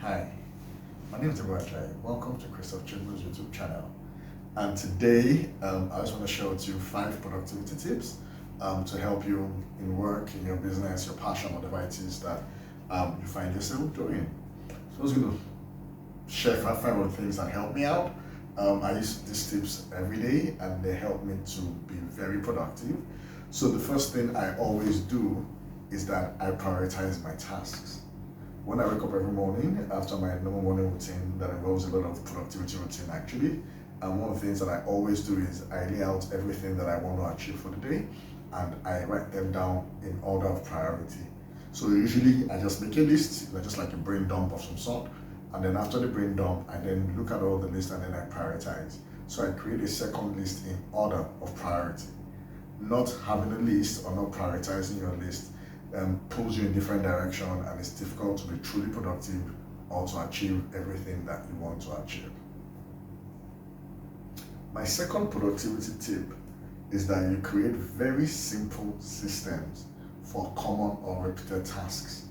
Hi, my name is Debo Ajayi. Welcome to Christoph Chimbo's YouTube channel. And today, I just want to share with you 5 productivity tips to help you in work, in your business, your passion, whatever it is that you find yourself doing. So I was going to share 5 of the things that help me out. I use these tips every day and they help me to be very productive. So the first thing I always do is that I prioritize my tasks. When I wake up every morning, after my normal morning routine that involves a lot of productivity routine actually, one of the things that I always do is I lay out everything that I want to achieve for the day and I write them down in order of priority. So usually I just make a list, just like a brain dump of some sort, and then after the brain dump, I then look at all the lists and then I prioritize. So I create a second list in order of priority. Not having a list or not prioritizing your list pulls you in different direction and it's difficult to be truly productive or to achieve everything that you want to achieve. My second productivity tip is that you create very simple systems for common or repeated tasks.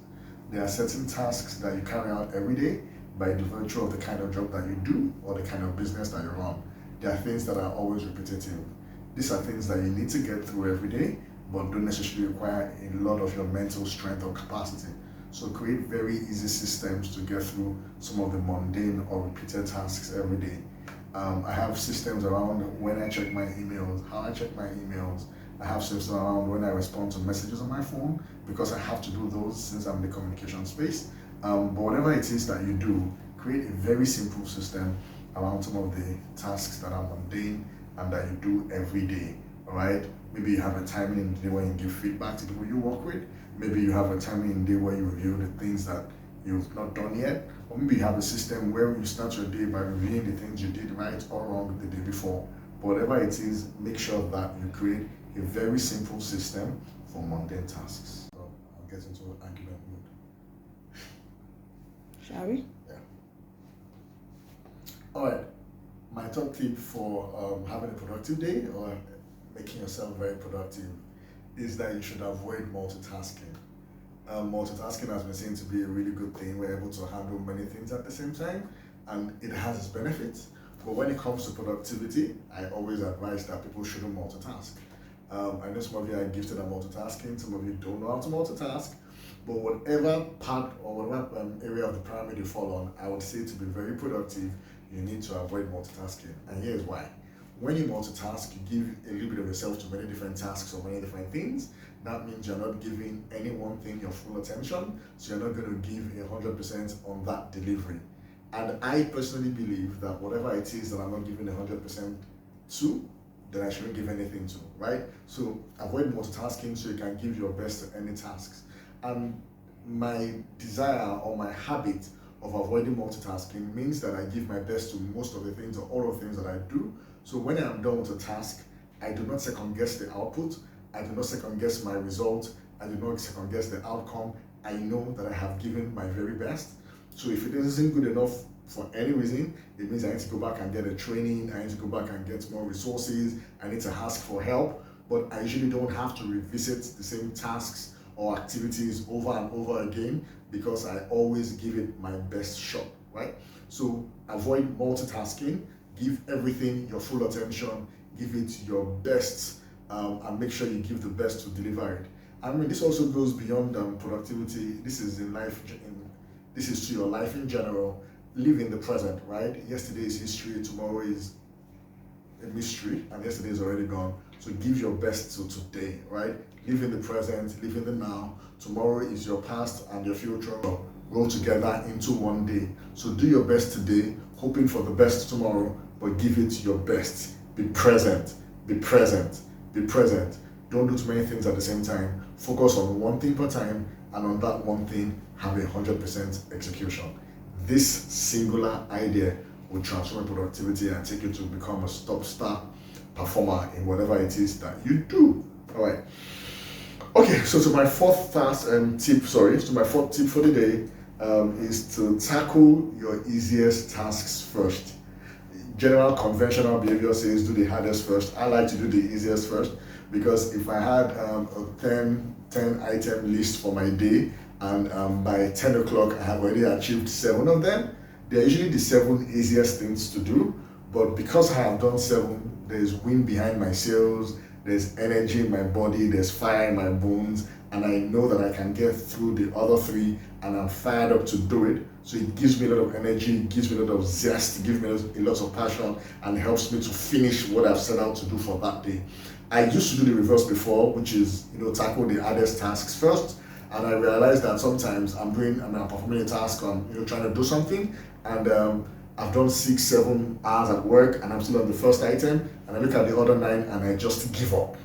There are certain tasks that you carry out every day by the virtue of the kind of job that you do or the kind of business that you run. There are things that are always repetitive. These are things that you need to get through every day but don't necessarily require a lot of your mental strength or capacity. So create very easy systems to get through some of the mundane or repeated tasks every day. I have systems around when I check my emails, how I check my emails. I have systems around when I respond to messages on my phone because I have to do those since I'm in the communication space. But whatever it is that you do, create a very simple system around some of the tasks that are mundane and that you do every day. All right? Maybe you have a timing in the day where you give feedback to people you work with. Maybe you have a timing in the day where you review the things that you've not done yet. Or maybe you have a system where you start your day by reviewing the things you did right or wrong the day before. But whatever it is, make sure that you create a very simple system for mundane tasks. So I'll get into argument mode. Shall we? Yeah. All right. My top tip for having a productive day or making yourself very productive is that you should avoid multitasking. Multitasking has been seen to be a really good thing. We're able to handle many things at the same time and it has its benefits. But when it comes to productivity, I always advise that people shouldn't multitask. I know some of you are gifted at multitasking, some of you don't know how to multitask, but whatever part or whatever area of the pyramid you fall on, I would say to be very productive, you need to avoid multitasking. And here's why. When you multitask, you give a little bit of yourself to many different tasks or many different things. That means you're not giving any one thing your full attention, so you're not going to give 100% on that delivery. And I personally believe that whatever it is that I'm not giving 100% to, then I shouldn't give anything to, right? So avoid multitasking so you can give your best to any tasks. And my desire or my habit of avoiding multitasking means that I give my best to most of the things or all of the things that I do. So when I'm done with a task, I do not second guess the output, I do not second guess my result, I do not second guess the outcome. I know that I have given my very best. So if it isn't good enough for any reason, it means I need to go back and get a training, I need to go back and get more resources, I need to ask for help, but I usually don't have to revisit the same tasks or activities over and over again because I always give it my best shot, right? So avoid multitasking, give everything your full attention, give it your best, and make sure you give the best to deliver it. I mean, this also goes beyond productivity. This is in life. This is to your life in general. Live in the present, right? Yesterday is history, tomorrow is a mystery, and yesterday is already gone. So give your best to today, right? Live in the present, live in the now. Tomorrow is your past and your future roll together into one day. So do your best today, hoping for the best tomorrow, but give it your best. Be present, be present, be present. Don't do too many things at the same time. Focus on one thing per time, and on that one thing, have 100% execution. This singular idea will transform productivity and take you to become a top star performer in whatever it is that you do. All right. Okay, so to my fourth tip for the day is to tackle your easiest tasks first. General conventional behavior says do the hardest first. I like to do the easiest first because if I had a 10 item list for my day and by 10 o'clock I have already achieved 7 of them. They're usually the 7 easiest things to do, but because I have done 7, there's wind behind my sails, there's energy in my body, there's fire in my bones, and I know that I can get through the other 3, and I'm fired up to do it. So it gives me a lot of energy, it gives me a lot of zest, it gives me a lot of passion, and helps me to finish what I've set out to do for that day. I used to do the reverse before, which is, tackle the hardest tasks first. And I realized that sometimes I'm performing a task, or I'm trying to do something, and I've done 6, 7 hours at work, and I'm still on the first item, and I look at the other 9 and I just give up,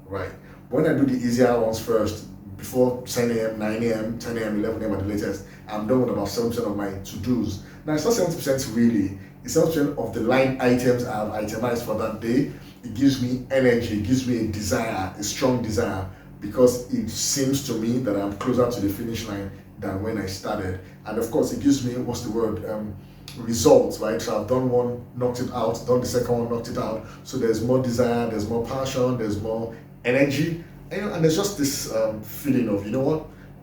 right? When I do the easier ones first, before 10 a.m., 9 a.m., 10 a.m., 11 a.m. at the latest, I'm done with about 7% of my to-dos. Now, it's not 70% really, it's 7% of the line items I've itemized for that day. It gives me energy, it gives me a desire, a strong desire, because it seems to me that I'm closer to the finish line than when I started. And of course, it gives me, results, right? So I've done one, knocked it out, done the second one, knocked it out. So there's more desire, there's more passion, there's more energy, and there's just this feeling of,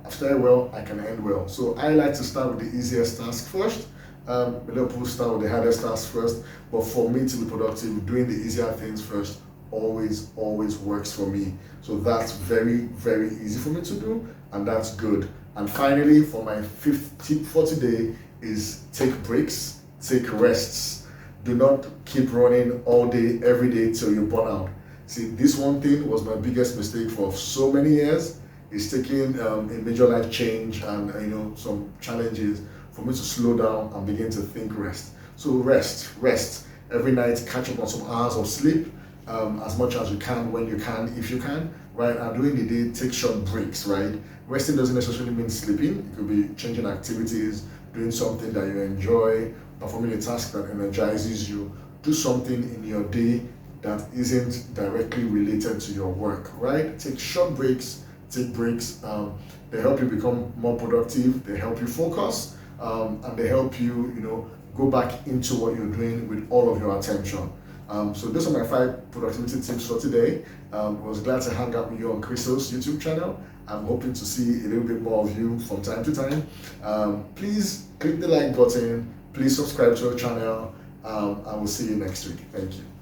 I've started well, I can end well. So I like to start with the easiest task first. A lot of people start with the hardest task first, but for me to be productive, doing the easier things first always works for me. So that's very, very easy for me to do, and that's good. And finally, for my 5th tip for today is take breaks, take rests. Do not keep running all day, every day till you burn out. See, this one thing was my biggest mistake for so many years. It's taking a major life change and some challenges for me to slow down and begin to think rest. So rest every night. Catch up on some hours of sleep, as much as you can, when you can, if you can, right? And during the day, take short breaks, right? Resting doesn't necessarily mean sleeping. It could be changing activities, doing something that you enjoy, performing a task that energizes you. Do something in your day that isn't directly related to your work, right? Take short breaks, take breaks. They help you become more productive, they help you focus, and they help you, go back into what you're doing with all of your attention. So those are my 5 productivity tips for today. I was glad to hang out with you on Chris's YouTube channel. I'm hoping to see a little bit more of you from time to time. Please click the like button. Please subscribe to our channel. I will see you next week. Thank you.